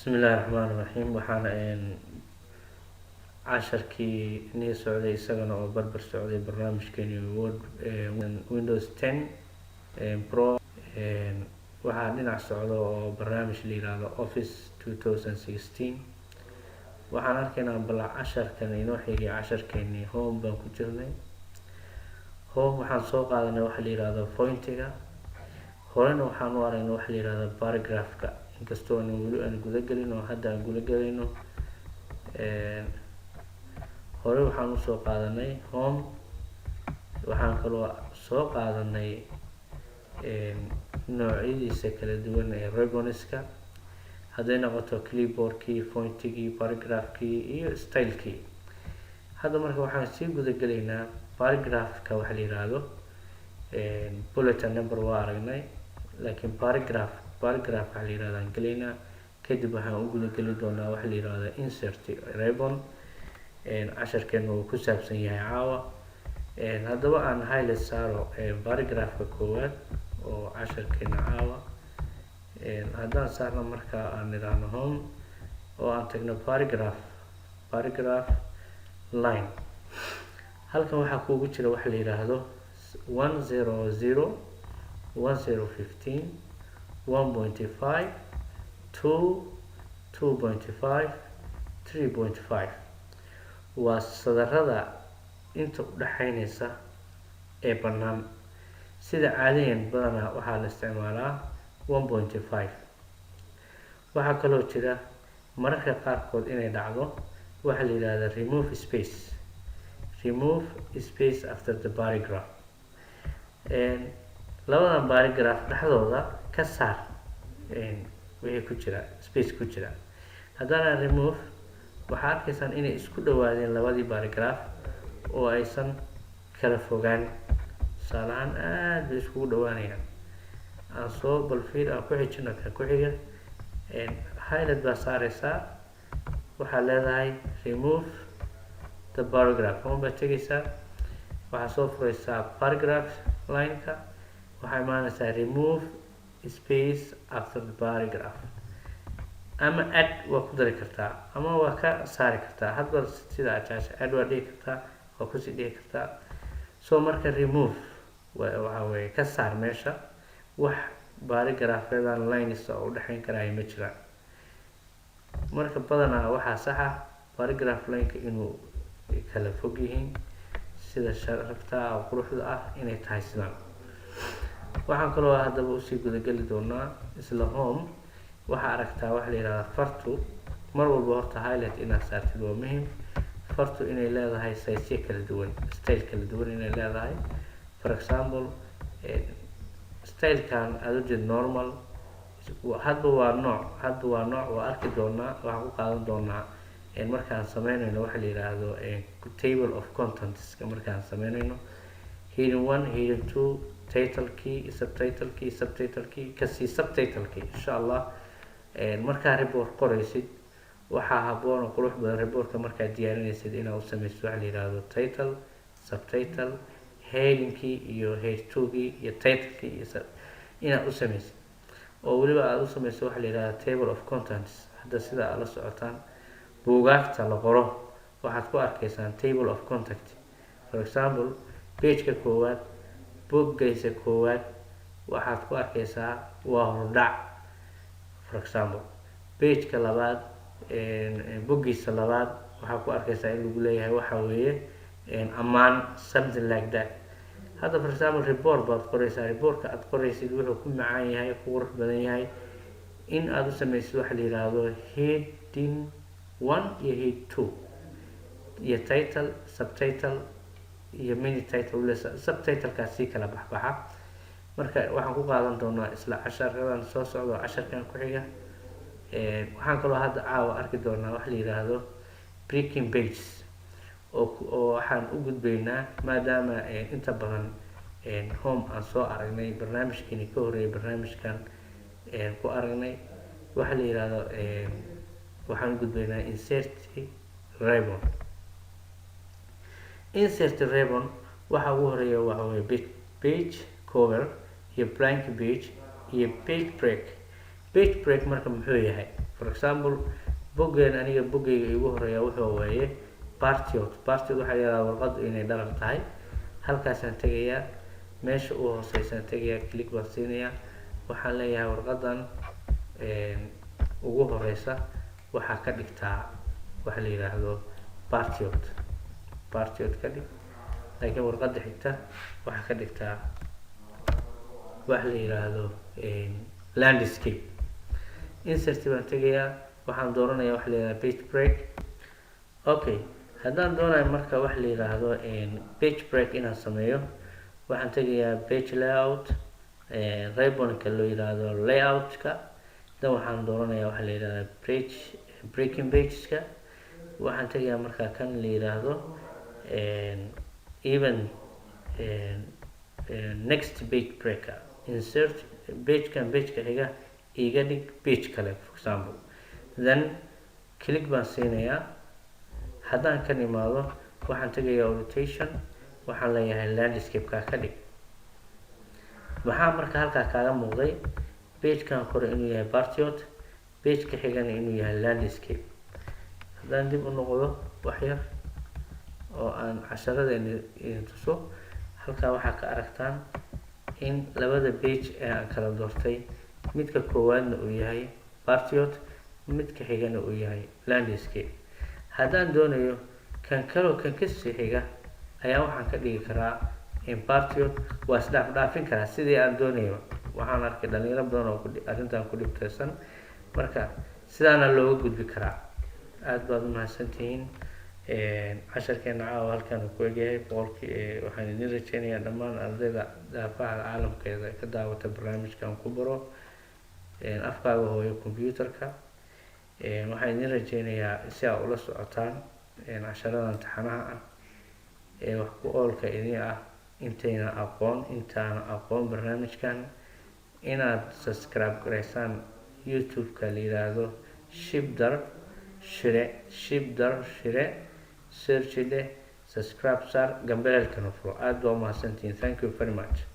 bismillahi raxmaani raxiim. waxaana casharkii inii socday isagana oo barbar socday barnaamijkeeni windows 10 pro. waxaa dhinac socda oo barnaamij la yiraahdo office 2016. waxaan arkaynaa bal casharkan inoo xigay casharkeeni home baan ku jirnay. home waxaan soo qaadanay waxa la yiraahdo pointiga. horena waxaan u aragnay waxa la yiraahdo paragraphka, inkastoo weli aan guda gelin oo hadda aan guda gelayno. hore waxaan usoo qaadanay home. waxaan kaloo soo qaadanay noocyadiisa kala duwan ee ribbonska, hadday noqoto clipboardkii, pointigii, paragraphkii iyo stylekii. hadda marka waxaan sii guda gelaynaa paragraphka. waxa la yiraahdo bulletin number waa aragnay, laakiin paragraph waxa la yiraahdo aan gelaynaa. kadib waxaan u guda geli doonaa waxa la yiraahdo insert ribbon. casharkeena uu ku saabsan yahay caawa. haddaba aan highlight saaro paragraphka koowaad oo casharkeena caawa. haddaan saarno marka aan nidhaahno home oo aan tagno paragraph line, halkan waxaa kuugu jira waxa la yiraahdo 100 1015 1.5 2.5 3.5. waa sadarada inta u dhaxaynaysa ee bannaan. sida caadiyan badanaa waxaa la isticmaalaa 1.5. waxaa kaloo jira mararka qaarkood inay dhacdo waxa la yiraahdo remove space after the paragraph. labadan paragraph dhexdooda ka saar wixii ku jira space ku jira. haddana remove waxaa arkaysaan inay isku dhawaadeen labadii paragraph oo aysan kala fogaan. tusaalahaan aada bay iskugu dhawaanayaan. aan soo balfiir aan ku xijino kan ku xiga. highlight baa saareysaa, waxaa leedahay remove the paragraph. home baa tegaysaa, waxaa soo fureysaa paragraph lineka, waxaa imaaneysaa remove space after the paragraph. ama add waa ku dari kartaa ama waa ka saari kartaa, hadba sida ajaasha. add waa dhihi kartaa, waa kusii dhihi kartaa. so marka remove waxa weye ka saar meesha. wax paragraphyadan lines oo u dhexeyn karaya ma jiraan. marka badanaa waxaa saxa paragraph lineka inuu kala fog yihiin, sida sharafta oo quruxda ah inay tahay sidaan. waxaan kaloo haddaba usii gudageli doonaa isla home. waxaa aragtaa waxa la yiraahdaa fartu. mar walba horta highlight inaad saartid waa muhiim. fartu inay leedahay size kala duwan, style kala duwan inay leedahay. for example stylekan aad u jeed normal, hadba waa nooc waa arki doonaa. waxaan ku qaadan doonaa markaan sameynayno waxa la yiraahdo table of contents. markaan sameynayno heading 1 heading 2 titlekii, subtitlekii kasii subtitlekii. insha allah markaa report qoraysid waxaa haboon oo qurux badan reportka markaad diyaarinaysid inaad u sameysid waxa la yiraahdo title, subtitle, headingkii iyo head 2gii iyo titlekii iyo inaad u sameysid. oo weliba aad u sameysid waxa la yiraahdo table of contents. hadda sida aad la socotaan buugaagta la qoro waxaad ku arkaysaan table of content. for example pageka koowaad, boggaysa koowaad waxaad ku arkaysaa waa hordhac. for example pageka labaad, boggiisa labaad waxaa ku arkaysaa in lagu leeyahay waxa weeye ammaan, something like that. hadda for example report baad qoraysaa. reportka aad qoraysid wuxuu ku macaan yahay, ku qurux badan yahay in aad u sameysid waxa la yiraahdo heading 1 iyo head 2 iyo title, subtitle iyo mini title. subtitlekaas sii kala baxbaxa. marka waxaan ku qaadan doonaa isla casharadan soo socdo casharkan ku xiga. waxaan kaloo hadda caawa arki doonaa waxa la yiraahdo breaking pages oo waxaan u gudbaynaa maadaama inta badan home aan soo aragnay barnaamijkeeni ka horeeyay barnaamijkan ku aragnay waxa la yiraahdo waxaan u gudbaynaa insert ribbon. insert ribbon waxa ugu horeeya waxa weeye page cover iyo blank page iyo page break. page break marka muxuu yahay? for example boggeen aniga boggeyga igu horeeya wuxuu waaye partiod waxaa yidhahdaa warqaddu inay dharar tahay. halkaasaan tegayaa, meesha u hooseysaan tegayaa, click baan siinayaa, waxaan leeyahay warqadan ugu horeysa waxaa ka dhigtaa waxa la yidhaahdo partiod ka dhig, laakiin warqadda xigta waxaa ka dhigtaa waxa la yidhaahdo landscape. insert baan tegayaa, waxaan dooranayaa waxa la yidhahdo page break. okay, haddaan doonayo marka waxa la yidhaahdo page break inaan sameeyo, waxaan tegayaa page layout, ribbonka loo yidhaahdo layoutka, dan waxaan dooranayaa waxa la yidhahdo breaking pageska. waxaan tegayaa markaa kan la yidhaahdo even next page breaker, insert pageka xiga iga dhig page kale for example, then click baan siinayaa. haddaan kan imaado waxaan tegayaa rotation, waxaan leeyahay landscape-ka ka dhig. maxaa marka halkaa kaaga muuqday pagekan kore inuu yahay partiod, pageka xigana inuu yahay landscape. haddaan dib u noqdo wax yar oo aan casharadeenna idin tuso, halkaa waxaa ka aragtaan in labada page ee aan kala doortay midka koowaadna uu yahay partiod, midka xigana uu yahay landscape. haddaan doonayo kan kaloo kan kasii xiga ayaa waxaan ka dhigi karaa partiod, waa isdhaafdhaafin karaa sidii aan doonayo. waxaan arkay dhalinyaro badan oo arrintan ku dhibtaysan, marka sidaana looga gudbi karaa. aad baad umahadsantihiin. casharkeena caawa halkaan ku egyahay waxaan idin rajeynayaa dhammaan ardayda daafaha caalamkeeda ka daawata barnaamijkan ku baro afkaaga hooyo computerka. waxaan idin rajeynayaa si aad ula socotaan casharadan taxanaha ah ee wax ku oolka idin ah. intaana aqoon barnaamijkan inaad subscribe gareysaan youtube-ka la yidhaahdo shibdar shire, search leh, subscribe saar, gambaleelkana furo. aad baa umahadsantihiin. thank you very much.